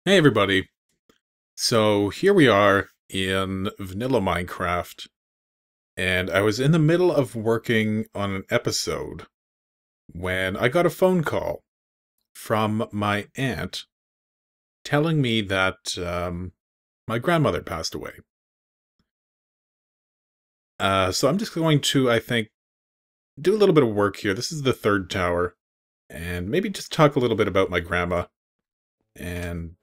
Hey everybody. So here we are in vanilla Minecraft, and I was in the middle of working on an episode when I got a phone call from my aunt telling me that my grandmother passed away. So I'm just going to, I think, do a little bit of work here. This is the third tower, and maybe just talk a little bit about my grandma, and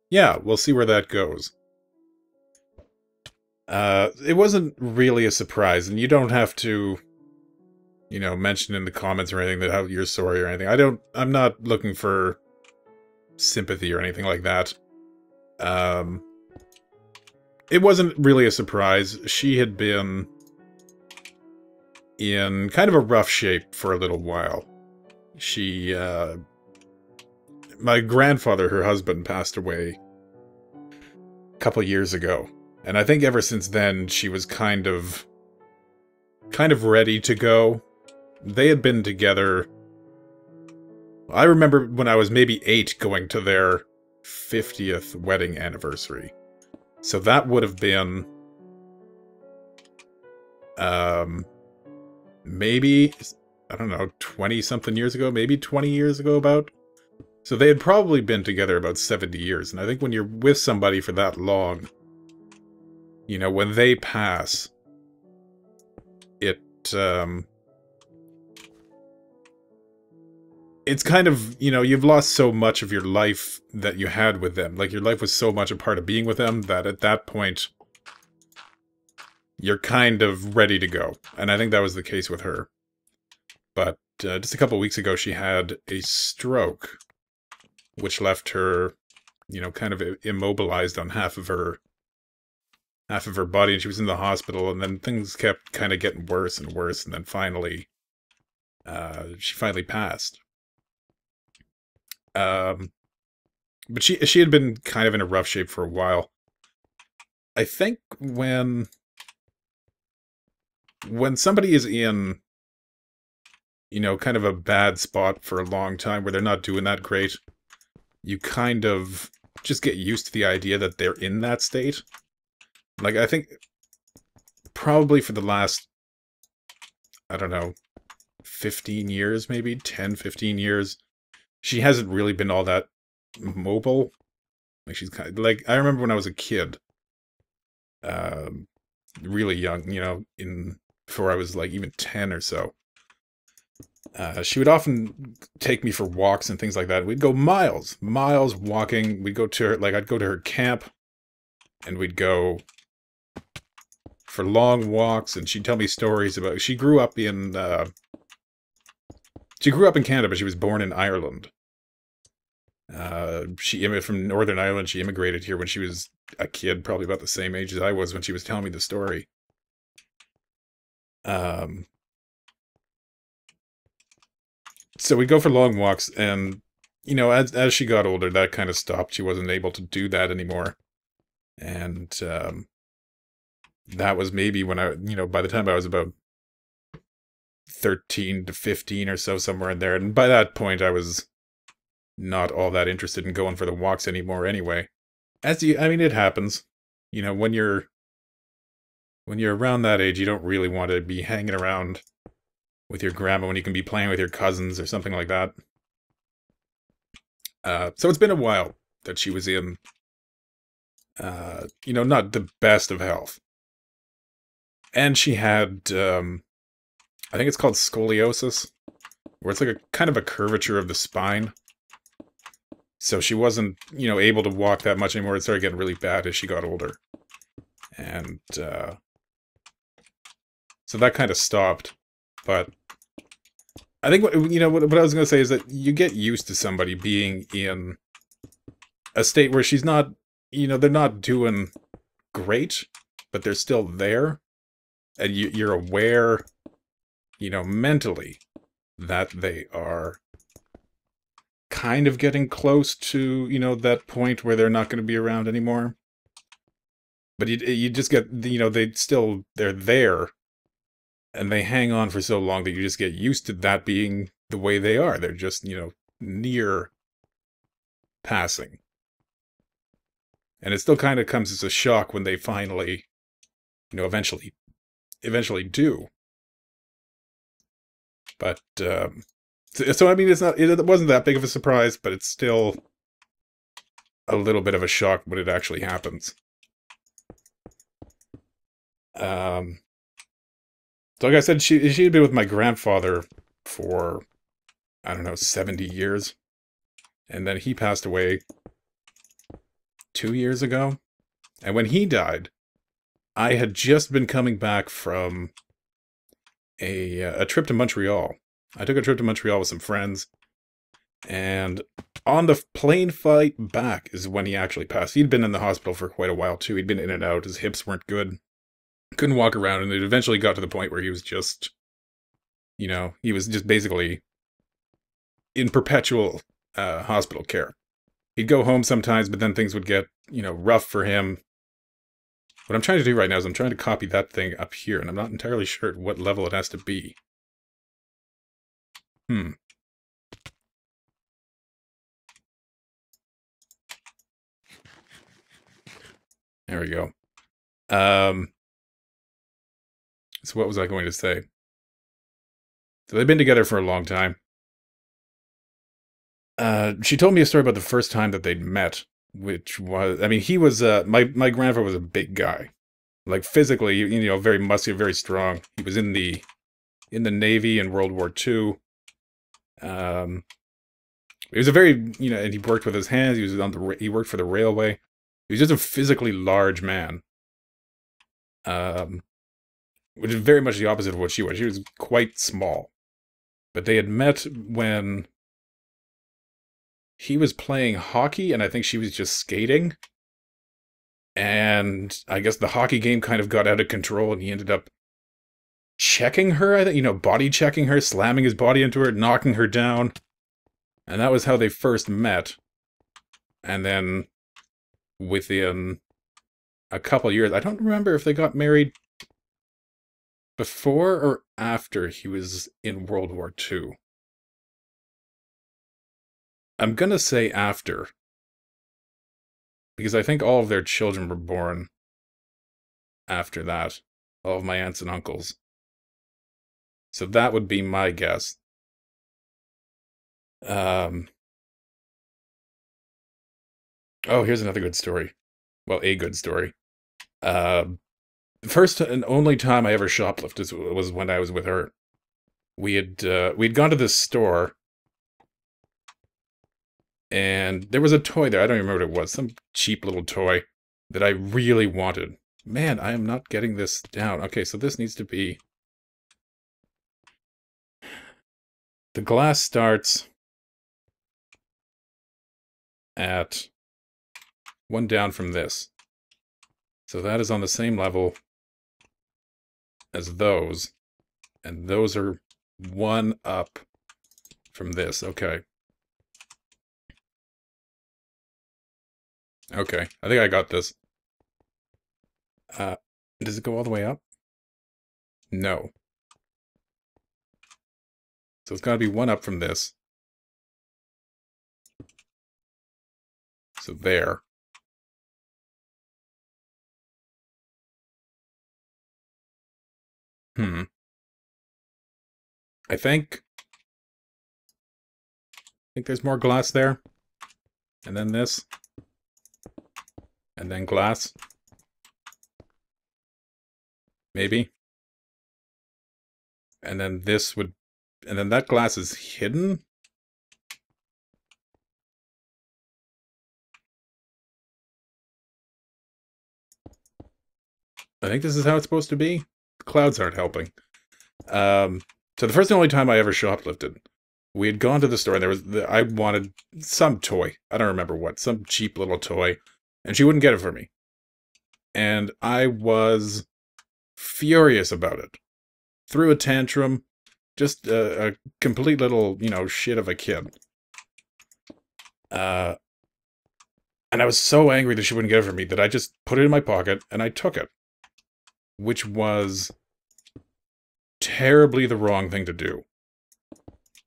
yeah, we'll see where that goes. It wasn't really a surprise, and you don't have to, mention in the comments or anything that how you're sorry or anything. I'm not looking for sympathy or anything like that. Um, it wasn't really a surprise. She had been in kind of a rough shape for a little while. My grandfather, her husband, passed away a couple years ago. And I think ever since then, she was kind of ready to go. They had been together. I remember when I was maybe 8 going to their 50th wedding anniversary. So that would have been maybe, I don't know, 20-something years ago, maybe 20 years ago about. So they had probably been together about 70 years. And I think when you're with somebody for that long, when they pass, it's kind of, you've lost so much of your life that you had with them. Like, your life was so much a part of being with them that at that point, you're kind of ready to go. And I think that was the case with her. But just a couple weeks ago, she had a stroke, which left her, kind of immobilized on half of her body, and she was in the hospital, and then things kept kind of getting worse and worse, and then finally, she finally passed. But she had been kind of in a rough shape for a while. I think when somebody is in, kind of a bad spot for a long time where they're not doing that great, you kind of just get used to the idea that they're in that state. Like, I think probably for the last, I don't know, 15 years, maybe 10, 15 years, she hasn't really been all that mobile. Like, she's kind of, like, I remember when I was a kid, really young, before I was like even 10 or so, she would often take me for walks and things like that. We'd go miles walking. We'd go to her, like, I'd go to her camp, and we'd go for long walks, and she'd tell me stories about, she grew up in Canada, but she was born in Ireland. From Northern Ireland. She immigrated here when she was a kid, probably about the same age as I was when she was telling me the story. So we'd go for long walks, and, as she got older, that kind of stopped. She wasn't able to do that anymore. And, that was maybe when by the time I was about 13 to 15 or so, somewhere in there. And by that point, I was not all that interested in going for the walks anymore anyway. It happens. When you're around that age, you don't really want to be hanging around with your grandma when you can be playing with your cousins or something like that. So it's been a while that she was in, not the best of health. And she had, I think it's called scoliosis, where it's like a kind of a curvature of the spine. So she wasn't, able to walk that much anymore. It started getting really bad as she got older. And, so that kind of stopped. But I think, what I was going to say is that you get used to somebody being in a state where she's not, they're not doing great, but they're still there. And you're aware, mentally, that they are kind of getting close to, that point where they're not going to be around anymore. But you just get, they're there, and they hang on for so long that you just get used to that being the way they are. They're just, near passing. And it still kind of comes as a shock when they finally, eventually do. But, so I mean, it wasn't that big of a surprise, but it's still a little bit of a shock when it actually happens. So like I said, she had been with my grandfather for, I don't know, 70 years. And then he passed away 2 years ago. And when he died, I had just been coming back from a trip to Montreal. I took a trip to Montreal with some friends. And on the plane flight back is when he actually passed. He'd been in the hospital for quite a while, too. He'd been in and out. His hips weren't good. Couldn't walk around. And it eventually got to the point where he was just, he was just basically in perpetual hospital care. He'd go home sometimes, but then things would get, rough for him. What I'm trying to do right now is I'm trying to copy that thing up here, and I'm not entirely sure at what level it has to be. There we go. So what was I going to say? So they've been together for a long time. She told me a story about the first time that they'd met, which was, I mean, he was, my grandfather was a big guy. Like, physically, very muscular, very strong. He was in the Navy in World War II. He was a very, and he worked with his hands. He worked for the railway. He was just a physically large man. Which is very much the opposite of what she was. She was quite small. But they had met when he was playing hockey, and I think she was just skating. And I guess the hockey game kind of got out of control, and he ended up checking her, I think, body checking her, slamming his body into her, knocking her down. And that was how they first met. And then within a couple years, I don't remember if they got married before or after he was in World War II. I'm gonna say after. Because I think all of their children were born after that. All of my aunts and uncles. So that would be my guess. Oh, here's another good story. Well, a good story. The first and only time I ever shoplifted was when I was with her. We'd gone to this store, and there was a toy there. I don't even remember what it was. Some cheap little toy that I really wanted. Man, I am not getting this down. Okay, so this needs to be... The glass starts at one down from this. So that is on the same level as those. And those are one up from this. Okay. Okay, I think I got this. Does it go all the way up? No. So it's got to be one up from this. So there. I think there's more glass there. And then this. And then glass. Maybe. And then this would... And then that glass is hidden? I think this is how it's supposed to be. The clouds aren't helping. So the first and only time I ever shoplifted, we had gone to the store, and there was I wanted some toy. I don't remember what. Some cheap little toy. And she wouldn't get it for me. And I was furious about it. Threw a tantrum. Just a complete little, shit of a kid. And I was so angry that she wouldn't get it for me that I just put it in my pocket and I took it. Which was terribly the wrong thing to do.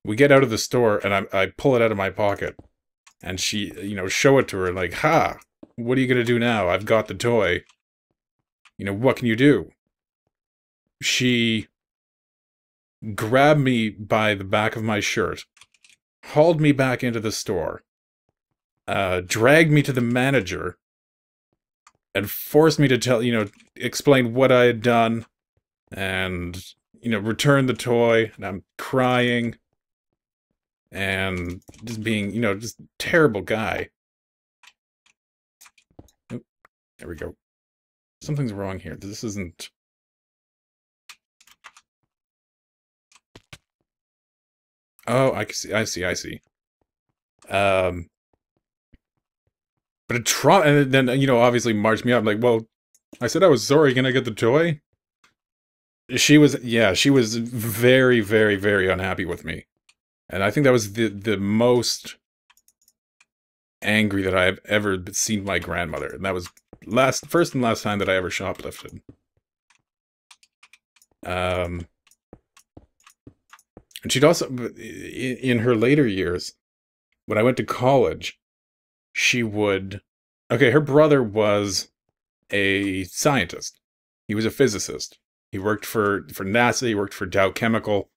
We get out of the store and I pull it out of my pocket. And she, show it to her, like, ha! What are you gonna do now? I've got the toy. What can you do? She grabbed me by the back of my shirt, hauled me back into the store, dragged me to the manager, and forced me to explain what I had done, and, return the toy, and I'm crying, and just being, just terrible guy. Oh, there we go. Something's wrong here. This isn't... Oh, I see. But and then, obviously marched me up, like, well, I said I was sorry, can I get the toy? She was very, very, very unhappy with me. And I think that was the most angry that I have ever seen my grandmother. And that was first and last time that I ever shoplifted. And she'd also, in her later years, when I went to college, she would... Okay, her brother was a scientist. He was a physicist. He worked for NASA, he worked for Dow Chemical.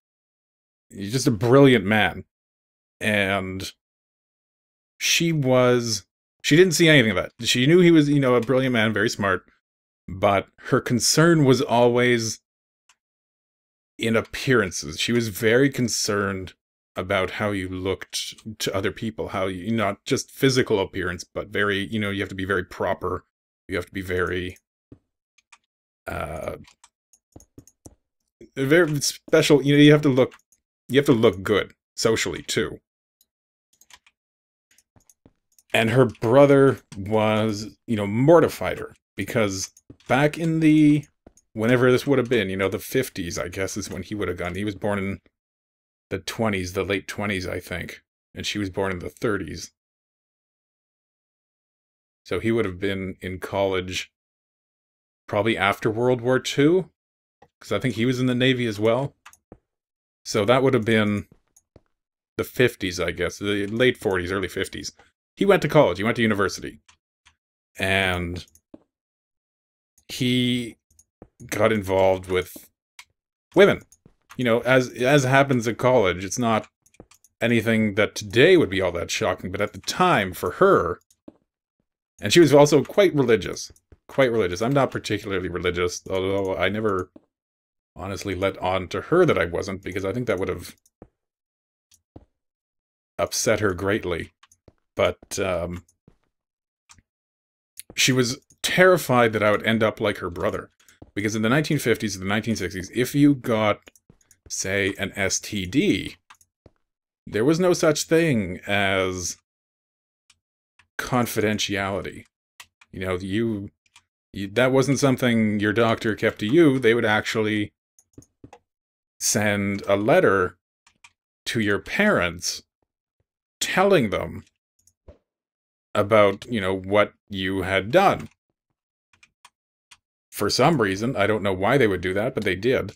He's just a brilliant man. And she didn't see anything of that. She knew he was, a brilliant man, very smart. But her concern was always in appearances. She was very concerned about how you looked to other people, how you, not just physical appearance, but very, you have to be very proper. You have to be very special. You have to look good socially too. And her brother was, mortified her, because back in whenever this would have been, the 50s, I guess, is when he would have gone. He was born in the 20s, the late 20s, I think. And she was born in the 30s. So he would have been in college probably after World War II, because I think he was in the Navy as well. So that would have been the 50s, I guess, the late 40s, early 50s. He went to college, he went to university. And he got involved with women. As happens at college, it's not anything that today would be all that shocking, but at the time, for her, and she was also quite religious. Quite religious. I'm not particularly religious, although I never honestly let on to her that I wasn't, because I think that would have upset her greatly. But she was terrified that I would end up like her brother. Because in the 1950s and the 1960s, if you got, say, an STD, there was no such thing as confidentiality. That wasn't something your doctor kept to you. They would actually send a letter to your parents telling them about, what you had done. For some reason, I don't know why they would do that, but they did.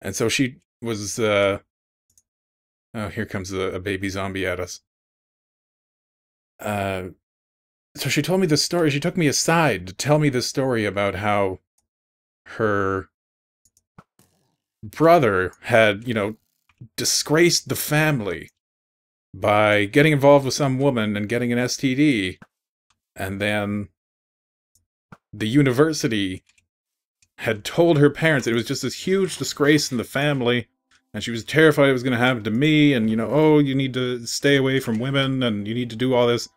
And so she was, oh, here comes a baby zombie at us. So she told me the story. She took me aside to tell me the story about how her brother had, disgraced the family by getting involved with some woman and getting an STD. And then the university had told her parents that it was just this huge disgrace in the family, and she was terrified it was going to happen to me, and, oh, you need to stay away from women, and you need to do all this.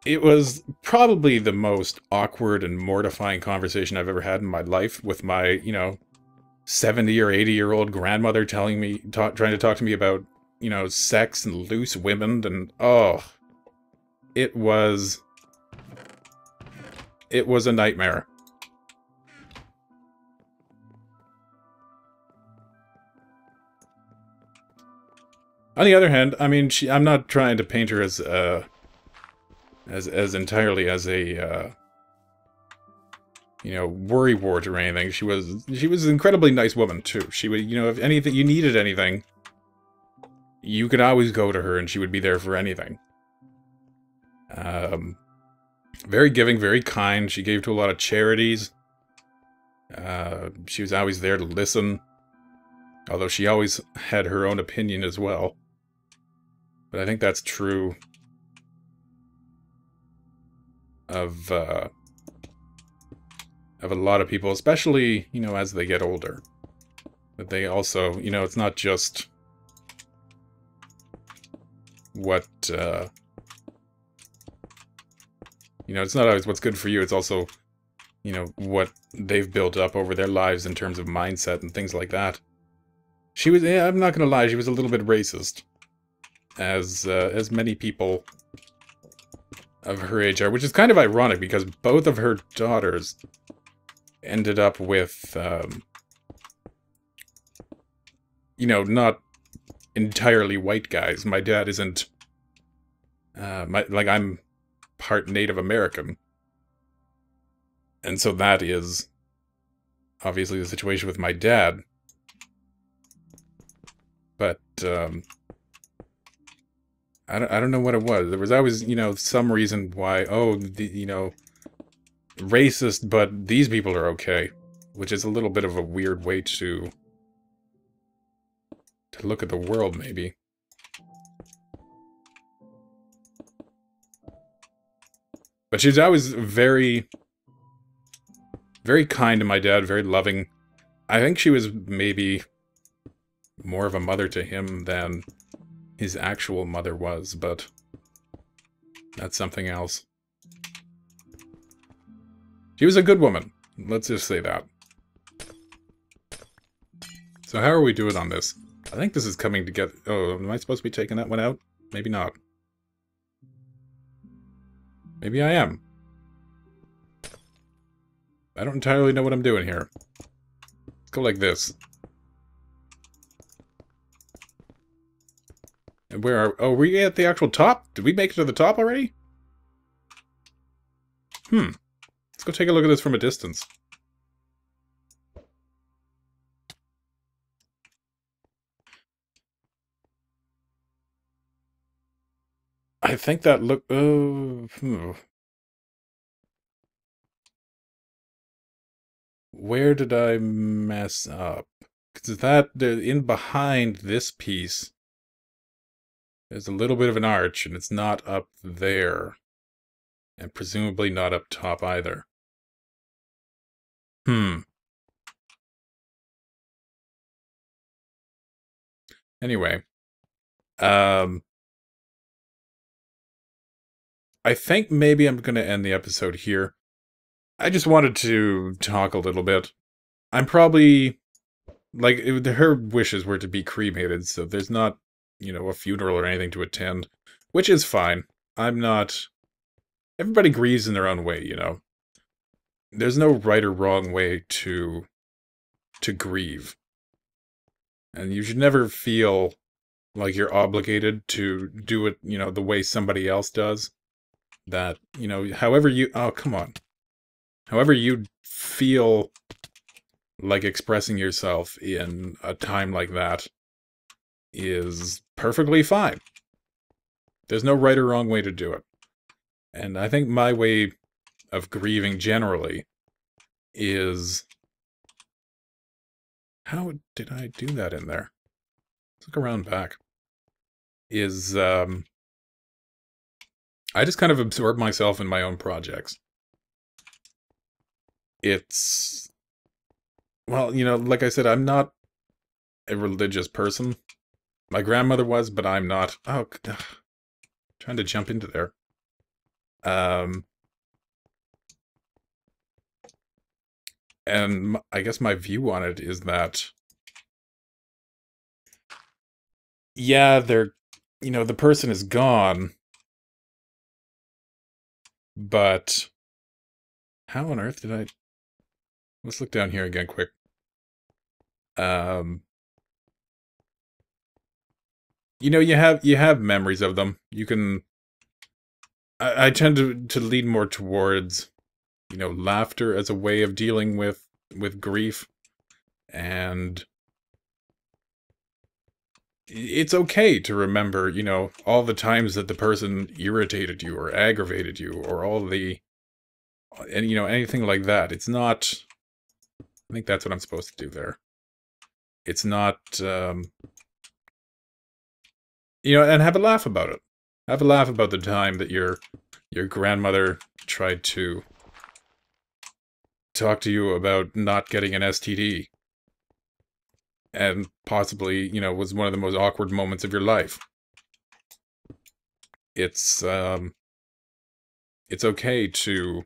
It was probably the most awkward and mortifying conversation I've ever had in my life with my, 70 or 80-year-old grandmother trying to talk to me about, sex and loose women, and, oh, it was a nightmare. On the other hand, I mean, I'm not trying to paint her as entirely as a worrywart or anything. She was an incredibly nice woman too. She would, if anything, you needed anything, you could always go to her and she would be there for anything. Very giving, very kind. She gave to a lot of charities. She was always there to listen. Although she always had her own opinion as well. But I think that's true of a lot of people, especially, you know, as they get older. That they also, you know, it's not just what, you know, it's not always what's good for you, it's also, you know, what they've built up over their lives in terms of mindset and things like that. She was, yeah, I'm not gonna lie, she was a little bit racist. As many people of her age are, which is kind of ironic because both of her daughters ended up with, you know, not entirely white guys. My dad isn't, like, I'm part Native American. And so that is obviously the situation with my dad. But, I don't know what it was. There was always, you know, some reason why, oh, you know, racist, but these people are okay. Which is a little bit of a weird way to look at the world, maybe. But she's always very, very kind to my dad, very loving. I think she was maybe more of a mother to him than his actual mother was, but that's something else. She was a good woman. Let's just say that. So how are we doing on this? I think this is coming together. Oh, am I supposed to be taking that one out? Maybe not. Maybe I am. I don't entirely know what I'm doing here. Let's go like this. And where are... Oh, were we at the actual top? Did we make it to the top already? Let's go take a look at this from a distance. I think that look... Where did I mess up? Because that... in behind this piece... There's a little bit of an arch, and it's not up there. And presumably not up top either. Anyway. I think maybe I'm going to end the episode here. I just wanted to talk a little bit. I'm probably... Like, her wishes were to be cremated, so there's not, you know, a funeral or anything to attend. Which is fine. I'm not... Everybody grieves in their own way, you know. There's no right or wrong way to grieve. And you should never feel like you're obligated to do it, you know, the way somebody else does. That, you know, however you... Oh, come on. However you feel like expressing yourself in a time like that is perfectly fine. There's no right or wrong way to do it. And I think my way of grieving generally is... How did I do that in there? Let's look around back. Is, I just kind of absorb myself in my own projects. It's... Well, you know, like I said, I'm not a religious person. My grandmother was, but I'm not. Oh, trying to jump into there. And I guess my view on it is that, yeah, they're, you know, the person is gone, but how on earth did I... Let's look down here again quick. You know, you have memories of them. You can... I tend to lean more towards, you know, laughter as a way of dealing with grief. And it's okay to remember, you know, all the times that the person irritated you or aggravated you or all the, and you know, anything like that. It's not, I think that's what I'm supposed to do there. It's not, you know, and have a laugh about it. Have a laugh about the time that your grandmother tried to talk to you about not getting an STD. And possibly, you know, was one of the most awkward moments of your life. It's okay to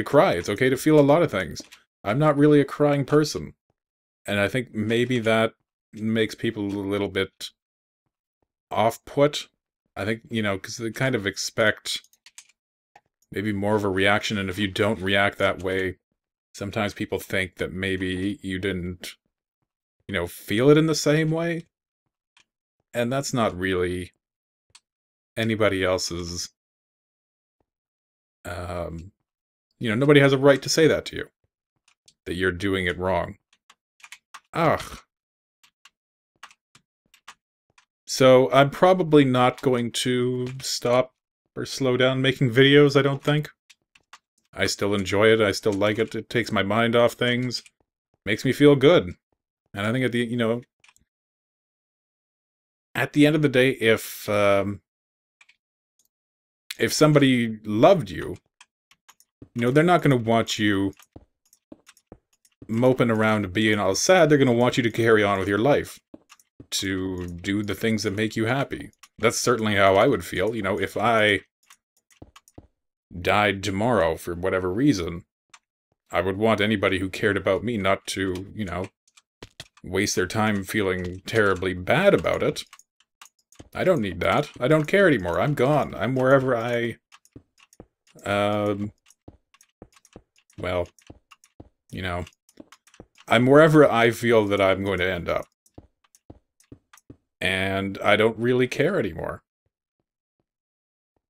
cry. It's okay to feel a lot of things. I'm not really a crying person. And I think maybe that makes people a little bit off-put. I think, you know, because they kind of expect maybe more of a reaction, and if you don't react that way, sometimes people think that maybe you didn't, you know, feel it in the same way. And that's not really anybody else's, you know, nobody has a right to say that to you. That you're doing it wrong. Ugh. So I'm probably not going to stop or slow down making videos, I don't think. I still enjoy it, I still like it, it takes my mind off things, makes me feel good. And I think at the, you know, at the end of the day, if somebody loved you, you know, they're not going to want you moping around and being all sad. They're going to want you to carry on with your life, to do the things that make you happy. That's certainly how I would feel. You know, if I died tomorrow for whatever reason, I would want anybody who cared about me not to, you know, waste their time feeling terribly bad about it. I don't need that. I don't care anymore. I'm gone. I'm wherever I, well, you know, I'm wherever I feel that I'm going to end up. And I don't really care anymore.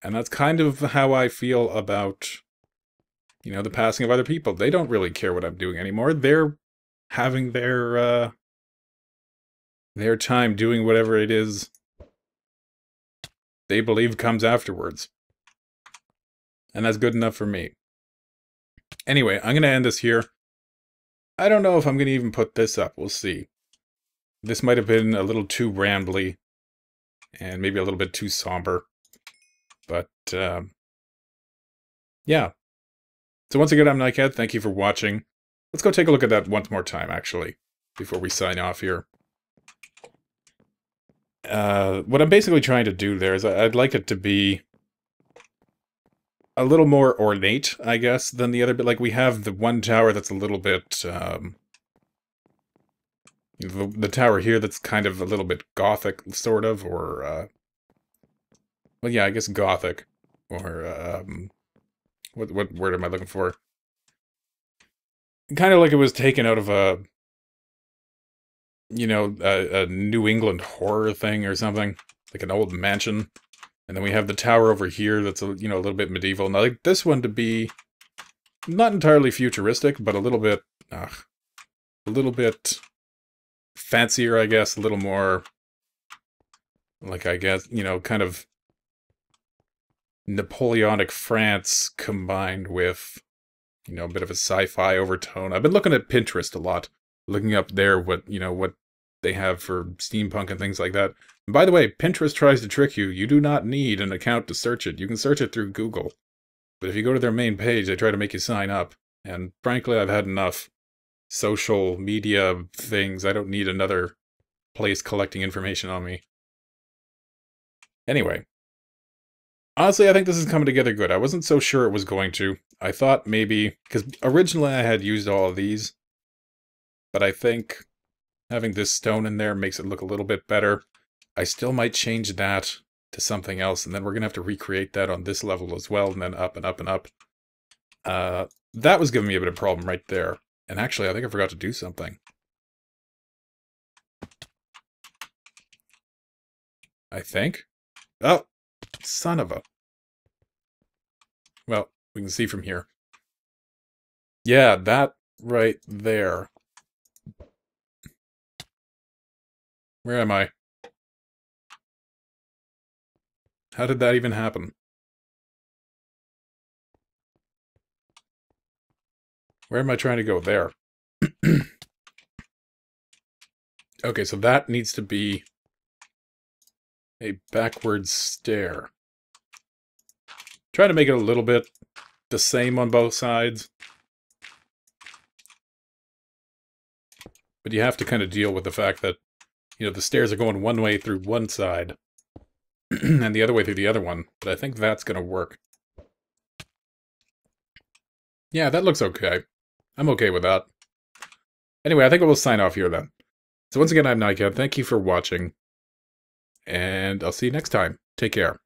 And that's kind of how I feel about, you know, the passing of other people. They don't really care what I'm doing anymore. They're having their time doing whatever it is they believe comes afterwards. And that's good enough for me. Anyway, I'm going to end this here. I don't know if I'm going to even put this up. We'll see. This might have been a little too rambly. And maybe a little bit too somber. But, yeah. So once again, I'm Nightcat. Thank you for watching. Let's go take a look at that once more time, actually, before we sign off here. What I'm basically trying to do there is I'd like it to be a little more ornate, I guess, than the other bit. Like, we have the one tower that's a little bit, the tower here that's kind of a little bit gothic, sort of, or, well, yeah, I guess gothic, or, what word am I looking for? Kind of like it was taken out of a, you know, a New England horror thing or something, like an old mansion. And then we have the tower over here that's, you know, a little bit medieval. And I like this one to be not entirely futuristic, but a little bit fancier, I guess, a little more, like, I guess, you know, kind of Napoleonic France combined with, you know, a bit of a sci-fi overtone. I've been looking at Pinterest a lot, looking up there what, you know, what they have for steampunk and things like that. And by the way, Pinterest tries to trick you. You do not need an account to search it. You can search it through Google. But if you go to their main page, they try to make you sign up. And frankly, I've had enough social media things. I don't need another place collecting information on me. Anyway. Honestly, I think this is coming together good. I wasn't so sure it was going to. I thought maybe, because originally I had used all of these, but I think having this stone in there makes it look a little bit better. I still might change that to something else, and then we're going to have to recreate that on this level as well, and then up and up and up. That was giving me a bit of a problem right there. And actually, I think I forgot to do something. I think. Oh, son of a... Well, we can see from here. Yeah, that right there. Where am I? How did that even happen? Where am I trying to go? There. Okay, so that needs to be a backwards stair. Try to make it a little bit the same on both sides. But you have to kind of deal with the fact that, you know, the stairs are going one way through one side and the other way through the other one. But I think that's going to work. Yeah, that looks okay. I'm okay with that. Anyway, I think we'll sign off here then. So once again, I'm Nika. Thank you for watching. And I'll see you next time. Take care.